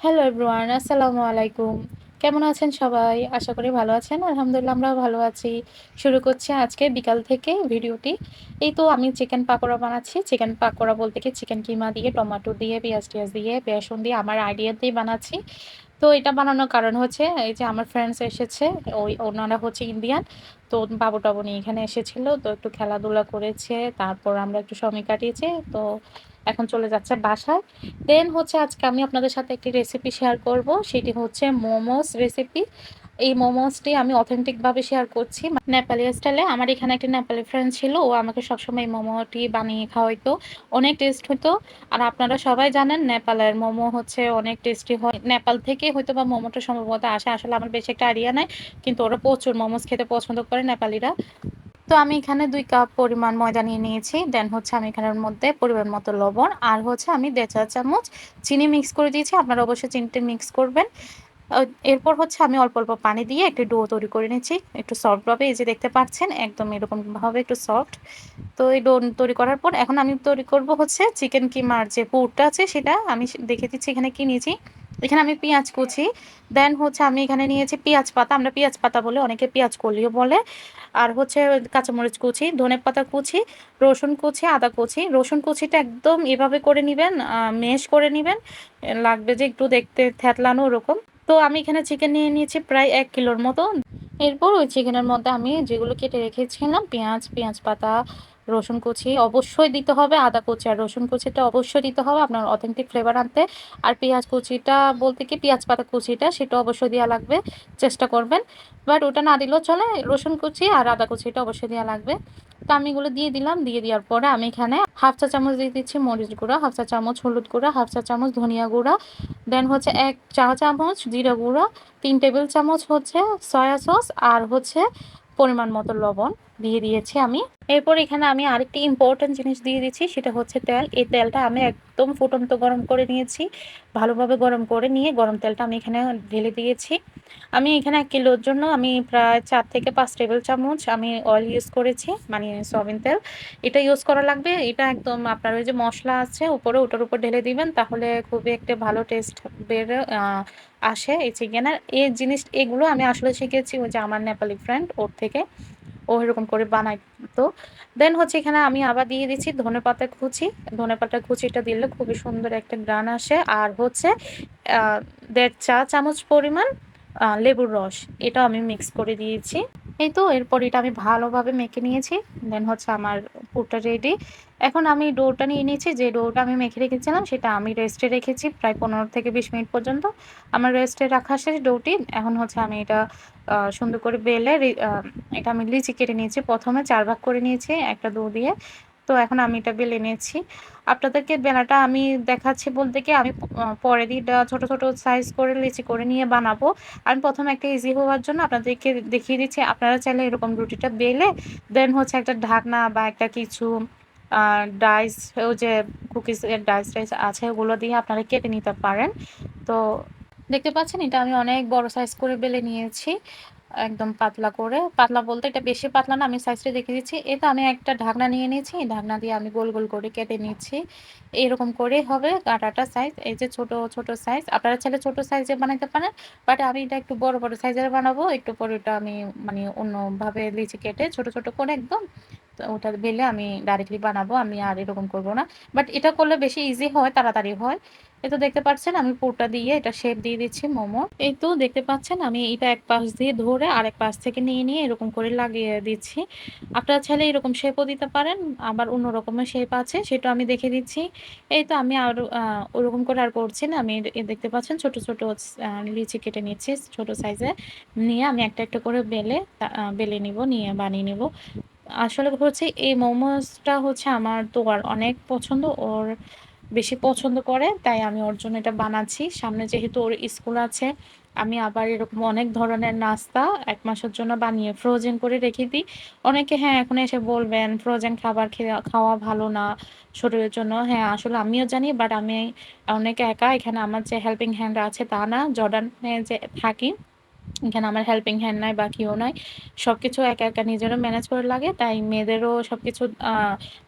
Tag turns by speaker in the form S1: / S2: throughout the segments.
S1: Hello everyone, আসসালামু আলাইকুম। কেমন আছেন সবাই? আশা করি ভালো আছেন। আলহামদুলিল্লাহ আমরাও ভালো আছি। শুরু করছি আজকে বিকাল থেকে ভিডিওটি। এই তো আমি চিকেন পাকোড়া বানাচ্ছি। চিকেন পাকোড়া বলতে কি চিকেন কিমা দিয়ে, টমেটো দিয়ে, পেঁয়াজ-টেয়াজ দিয়ে, বেসন দিয়ে আমার আইডিয়াতেই বানাচ্ছি। তো এটা বানানোর কারণ হচ্ছে এই যে আমার ফ্রেন্ডস এসেছে, ওনারা হচ্ছে ইন্ডিয়ান। তো বাবু-টাবু নিয়ে এখানে এসেছিল। তো একটু খেলাধুলা করেছে। তারপর আমরা একটু সময় কাটিয়েছি। তো এখন চলে যাচ্ছে বাসায়। দেন হচ্ছে আজকে আমি আপনাদের সাথে একটি রেসিপি শেয়ার করব। সেটি হচ্ছে মোমোস রেসিপি। এই মোমোসটি আমি অথেন্টিক ভাবে শেয়ার করছি নেপালি স্টাইলে। আমার এখানে একটা নেপালি ফ্রেন্ড ছিল, ও আমাকে সবসময় এই মোমোটি বানিয়ে খাওয়াইতো। অনেক টেস্ট হতো। আর আপনারা সবাই জানেন নেপালের মোমো হচ্ছে অনেক টেস্টি হয়। নেপাল থেকে হয়তো বা মোমোটা সম্ভবত আসে, আসলে আমার বেশি একটা আইডিয়া নাই। কিন্তু ওরা প্রচুর মোমোস খেতে পছন্দ করে নেপালিরা। তো আমি এখানে ২ কাপ পরিমাণ ময়দা নিয়ে নিয়েছি। দেন হচ্ছে আমি এখানের মধ্যে পরিমাণ মতো লবণ আর হচ্ছে আমি ১.৫ চা চামচ চিনি মিক্স করে দিয়েছি। আপনারা অবশ্যই চিনিটা মিক্স করবেন। আ এরপর হচ্ছে আমি অল্প, অল্প পানি দিয়ে একটু ডো তৈরি করে নিচ্ছি। একটু সফট ভাবে, এই যে দেখতে পাচ্ছেন একদম এরকম ভাবে একটু সফট। তো এই ডো তৈরি করার পর এখন আমি তৈরি করব হচ্ছে চিকেন কিমার যে পুরটা আছে সেটা আমি দেখে দিচ্ছি এখানে কি নিয়েছি। এখানে আমি পেঁয়াজ কুচি, দেন হচ্ছে আমি এখানে নিয়েছি পেঁয়াজ পাতা। আমরা পেঁয়াজ পাতা বলে, অনেকে পেঁয়াজ কলিও বলে। আর হচ্ছে কাঁচামরিচ কুচি, ধনেপাতা কুচি, রসুন কুচি, আদা কুচি। রসুন কুচিটা একদম এভাবে করে নিবেন, মেশ করে নিবেন। লাগবে যে একটু দেখতে থ্যাতলানো ওরকম। তো আমি এখানে চিকেন নিয়ে নিয়েছি প্রায় ১ কিলোর মতো। এরপর ওই চিকেনের মধ্যে আমি যেগুলো কেটে রেখেছিলাম পেঁয়াজ, পেঁয়াজ পাতা, রসুন কুচি অবশ্যই দিতে হবে, আদা কুচি আর রসুন কুচিটা অবশ্যই দিতে হবে আপনার অথেন্টিক ফ্লেভার আনতে। আর পেঁয়াজ কুচিটা বলতে কি পেঁয়াজ পাতা কুচিটা সেটা অবশ্যই দেওয়া লাগবে, চেষ্টা করবেন। বাট ওটা না দিলেও চলে, রসুন কুচি আর আদা কুচিটা অবশ্যই দেওয়া লাগবে। তো আমি এগুলো দিয়ে দিলাম। দিয়ে দেওয়ার পরে আমি এখানে হাফ চা চামচ দিয়ে দিচ্ছি মরিচ গুঁড়া, হাফ চা চামচ হলুদ গুঁড়া, হাফ চা চামচ ধনিয়া গুঁড়া, দেন হচ্ছে ১ চা চামচ জিরা গুঁড়া, ৩ টেবিল চামচ হচ্ছে সয়া সস আর হচ্ছে পরিমাণ মতো লবণ দিয়ে দিয়েছি আমি। এরপর এখানে আমি আরেকটি ইম্পর্টেন্ট জিনিস দিয়ে দিচ্ছি, সেটা হচ্ছে তেল। এই তেলটা আমি একদম ফুটন্ত গরম করে নিয়েছি। ভালোভাবে গরম করে নিয়ে গরম তেলটা আমি এখানে ঢেলে দিয়েছি। আমি এখানে ১ কিলোর জন্য আমি প্রায় ৪ থেকে ৫ টেবিল চামচ আমি অয়েল ইউজ করেছি, মানে সয়াবিন তেল। এটা ইউজ করা লাগবে। এটা একদম আপনার ওই যে মসলা আছে উপরে, ওটার উপর ঢেলে দিবেন, তাহলে খুবই একটা ভালো টেস্ট বের আসে এই চিকেনের। এই জিনিস এগুলো আমি আসলে শিখেছি ওই যে আমার নেপালি ফ্রেন্ড, ওর থেকে। ও এরকম করে বানাইতো। দেন হচ্ছে এখানে আমি আবার দিয়ে দিচ্ছি ধনেপাতা কুচি। ধনেপাতা কুচিটা দিলে খুবই সুন্দর একটা ঘ্রাণ আসে। আর হচ্ছে ১.৫ চা চামচ পরিমাণ লেবুর রস, এটাও আমি মিক্স করে দিয়েছি। এই তো এরপর এটা আমি ভালোভাবে মেখে নিয়েছি। দেন হচ্ছে আমার পুরটা রেডি। এখন আমি ডোটা নিয়ে নিয়েছি। যে ডোটা আমি মেখে রেখেছিলাম সেটা আমি রেস্টে রেখেছি প্রায় ১৫ থেকে ২০ মিনিট পর্যন্ত। আমার রেস্টে রাখা শেষ ডোটি। এখন হচ্ছে আমি এটা সুন্দর করে বেলে এটা আমি লিচি কেটে নিয়েছি। ১ম এ ৪ ভাগ করে নিয়েছি একটা ডো দিয়ে। তো এখন আমি এটা বেলে নিয়েছি। আপনাদেরকে বেলাটা আমি দেখাচ্ছি বলতে কি আমি পরে দিয়ে এটা ছোট, ছোট সাইজ করে লিচি করে নিয়ে বানাবো। আমি ১ম একটা ইজি হওয়ার জন্য আপনাদেরকে দেখিয়ে দিচ্ছি। আপনারা চাইলে এরকম রুটিটা বেলে দেন হচ্ছে একটা ঢাকনা বা একটা কিছু আ ডাইস, ও যে কুকিজ এর ডাইস-টাইস আছে ওগুলো দিয়ে আপনারা কেটে নিতে পারেন। তো দেখতে পাচ্ছেন এটা আমি অনেক বড় সাইজ করে বেলে নিয়েছি। একদম পাতলা করে। পাতলা বলতে এটা বেশি পাতলা না, আমি সাইজটা দেখিয়ে দিচ্ছি। এটা আমি একটা ঢাকনা নিয়ে নিয়েছি। ঢাকনা দিয়ে আমি গোল, গোল করে কেটে নিচ্ছি। এরকম করেই হবে কাটাটা সাইজ। এই যে ছোট, ছোট সাইজ। আপনারা চাইলে ছোট সাইজে বানাইতে পারেন। বাট আমি এটা একটু বড়, বড় সাইজের বানাবো। একটু পরে ওটা আমি মানে অন্যভাবে লিচি কেটে ছোট, ছোট করে একদম তো ওটা বেলে আমি ডাইরেক্টলি বানাবো। আমি আর এরকম করব না। বাট এটা করলে বেশি ইজি হয়, তাড়াতাড়ি হয়। এই তো দেখতে পাচ্ছেন আমি পুরটা দিয়ে এটা শেপ দিয়ে দিচ্ছি মোমোর। এই তো দেখতে পাচ্ছেন আমি এটা এক পাশ দিয়ে ধরে আরেক পাশ থেকে নিয়ে এরকম করে লাগিয়ে দিচ্ছি। আপনারা চাইলে এরকম শেপও দিতে পারেন। আবার অন্য রকমের শেপ আছে সেটাও আমি দেখিয়ে দিচ্ছি। এই তো আমি আর ওরকম করে আর করছি না। আমি দেখতে পাচ্ছেন ছোট, ছোট লিচি কেটে নিচ্ছি ছোট সাইজের। নিয়ে আমি একটা, একটা করে বেলে নিব, নিয়ে বানিয়ে নিব। আসলে হচ্ছে এই মোমোসটা হচ্ছে আমার তো আর অনেক পছন্দ। ওর বেশি পছন্দ করে। তাই আমি ওর জন্য এটা বানাচ্ছি। সামনে যেহেতু ওর স্কুল আছে, আমি আবার এরকম অনেক ধরনের নাস্তা ১ মাসের জন্য বানিয়ে ফ্রোজেন করে রেখে দিই। অনেকে হ্যাঁ, এখন এসে বলবেন ফ্রোজেন খাবার খাওয়া ভালো না শরীরের জন্য। হ্যাঁ, আসলে আমিও জানি, বাট আমি অনেক একা। এখানে আমার যে হেল্পিং হ্যান্ড আছে তা না। জর্ডানে যে থাকি এখানে আমার হেল্পিং হ্যান্ড নাই বা কেউ নাই। সবকিছু একা, একা নিজেরও ম্যানেজ করা লাগে। তাই মেয়েদেরও সবকিছু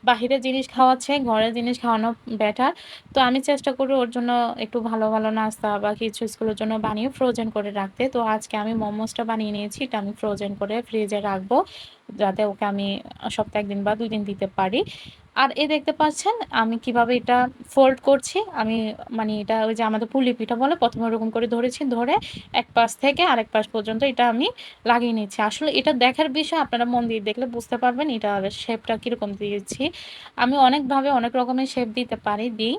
S1: বাহিরের জিনিস খাওয়ার চেয়ে ঘরের জিনিস খাওয়ানো বেটার। তো আমি চেষ্টা করি ওর জন্য একটু ভালো, ভালো নাস্তা বা কিছু স্কুলের জন্য বানিয়ে ফ্রোজেন করে রাখতে। তো আজকে আমি মোমোসটা বানিয়ে নিয়েছি। এটা আমি ফ্রোজেন করে ফ্রিজে রাখবো। যাতে ওকে আমি সপ্তাহে ১ দিন বা ২ দিন দিতে পারি। আর দেখতে পাচ্ছেন আমি কিভাবে এটা ফোল্ড করছি। আমি মানে এটা ওই যে আমাদের পুলি পিঠা বলে ১ম এ ওরকম করে ধরেছি। ধরে এক পাশ থেকে আরেক পাশ পর্যন্ত এটা আমি লাগিয়ে নিচ্ছি। আসলে এটা দেখার বিষয়, আপনারা মন দিয়ে দেখলে বুঝতে পারবেন এটার শেপটা কিরকম দিয়েছি। আমি অনেকভাবে অনেক রকমের শেপ দিতে পারি, দিই।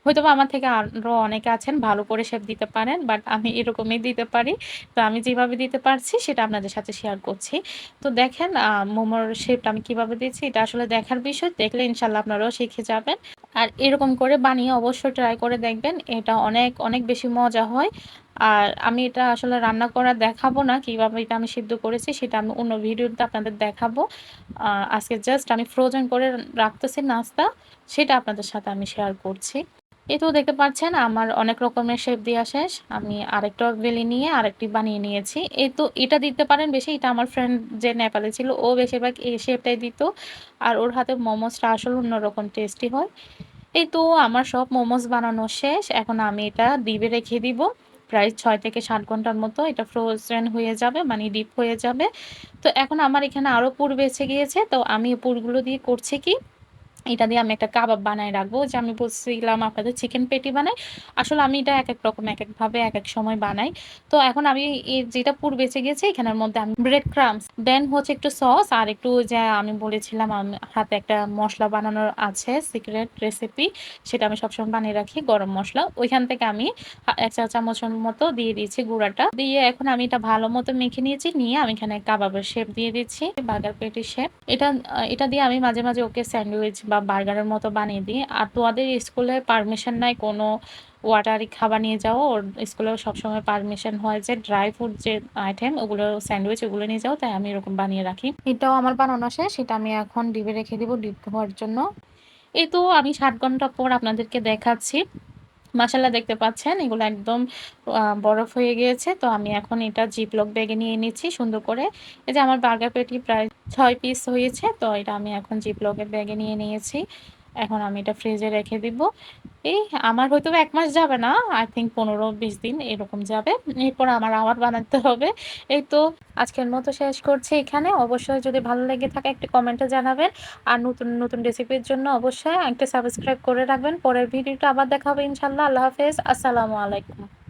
S1: হয়তোবা আমার থেকে আরো অনেকে আছেন ভালো করে শেপ দিতে পারেন। বাট আমি এরকমই দিতে পারি। তো আমি যেভাবে দিতে পারছি সেটা আপনাদের সাথে শেয়ার করছি। তো দেখেন মোমোর শেপটা আমি কিভাবে দিচ্ছি। এটা আসলে দেখার বিষয়। দেখলে ইনশাআল্লাহ আপনারাও শিখে যাবেন। আর এরকম করে বানিয়ে অবশ্যই ট্রাই করে দেখবেন। এটা অনেক, অনেক বেশি মজা হয়। আর আমি এটা আসলে রান্না করা দেখাবো না, কিভাবে এটা আমি সিদ্ধ করেছি সেটা আমি অন্য ভিডিওতে আপনাদের দেখাবো। আজকে জাস্ট আমি ফ্রোজেন করে রাখতেছি নাস্তা, সেটা আপনাদের সাথে আমি শেয়ার করছি। এই তো দেখতে পাচ্ছেন আমার অনেক রকমের শেপ দেয়া শেষ। আমি আরেকটা বেলে নিয়ে আরেকটি বানিয়ে নিয়েছি। এই তো এটা দিতে পারেন বেশি। এটা আমার ফ্রেন্ড যে নেপালে ছিল ও বেশিরভাগ এই শেপটাই দিত। আর ওর হাতে মোমোসটা আসলে অন্যরকম টেস্টি হয়। এই তো আমার সব মোমোস বানানো শেষ। এখন আমি এটা ডিপে রেখে দিব। প্রায় ৬ থেকে ৭ ঘন্টার মতো এটা ফ্রোজেন হয়ে যাবে, মানে ডিপ হয়ে যাবে। তো এখন আমার এখানে আরো পুর বেঁচে গিয়েছে। তো আমি পুরগুলো দিয়ে করছি কি, এটা দিয়ে আমি একটা কাবাব বানায় রাখবো। যে আমি বলছিলাম আপনাদের চিকেন পেটি বানাই। আসলে আমি এটা একেক রকম একেকভাবে একেক সময় বানাই। তো এখন আমি যেটা পুর বেঁচে গেছে এখানের মধ্যে আমি ব্রেড ক্রাম্বস, দেন হচ্ছে একটু সস আর একটু যে আমি বলেছিলাম হাতে একটা মসলা বানানোর আছে সিক্রেট রেসিপি, সেটা আমি সবসময় বানিয়ে রাখি, গরম মসলা। ওইখান থেকে আমি ১ চা চামচের মতো দিয়ে দিয়েছি গুঁড়াটা। দিয়ে এখন আমি এটা ভালো মতো মেখে নিয়েছি। নিয়ে আমি এখানে কাবাবের শেপ দিয়ে দিচ্ছি, বার্গার পেটির শেপ। এটা দিয়ে আমি মাঝে, মাঝে ওকে স্যান্ডউইচ বা বার্গারের মতো বানিয়ে দিই। আর তো ওদের স্কুলে পারমিশন নাই কোনো ওয়াটারি খাবার নিয়ে যাওয়া। ওর স্কুলেও সবসময় পারমিশন হয় যে ড্রাই ফ্রুট যে আইটেম ওগুলো স্যান্ডউইচ ওগুলো নিয়ে যাও। তাই আমি এরকম বানিয়ে রাখি। এটাও আমার বানানো শেষ। সেটা আমি এখন ডিপে রেখে দিব ডিপ হওয়ার জন্য। এই তো আমি ৭ ঘন্টা পর আপনাদেরকে দেখাচ্ছি। মাশাআল্লাহ দেখতে পাচ্ছেন এগুলো একদম বরফ হয়ে গিয়েছে। তো আমি এখন এটা জিপলক ব্যাগে নিয়ে নিচ্ছি সুন্দর করে। এই যে আমার বার্গার প্যাটি প্রায় ৬ পিস হয়েছে। তো এটা আমি এখন জিপলকের ব্যাগে নিয়ে নিয়েছি। এখন আমি এটা ফ্রিজে রেখে দিব। এই আমার হয়তোবা ১ মাস যাবে না। I think ১৫-২০ দিন এরকম যাবে। এরপর আমার আবার বানাতে হবে। এই তো আজকের মতো শেষ করছি এখানে। অবশ্যই যদি ভালো লেগে থাকে একটি কমেন্টে জানাবেন। আর নতুন, নতুন রেসিপির জন্য অবশ্যই একটা সাবস্ক্রাইব করে রাখবেন। পরের ভিডিওটা আবার দেখা হবে ইনশাআল্লাহ। আল্লাহ হাফেজ। আসসালামু আলাইকুম।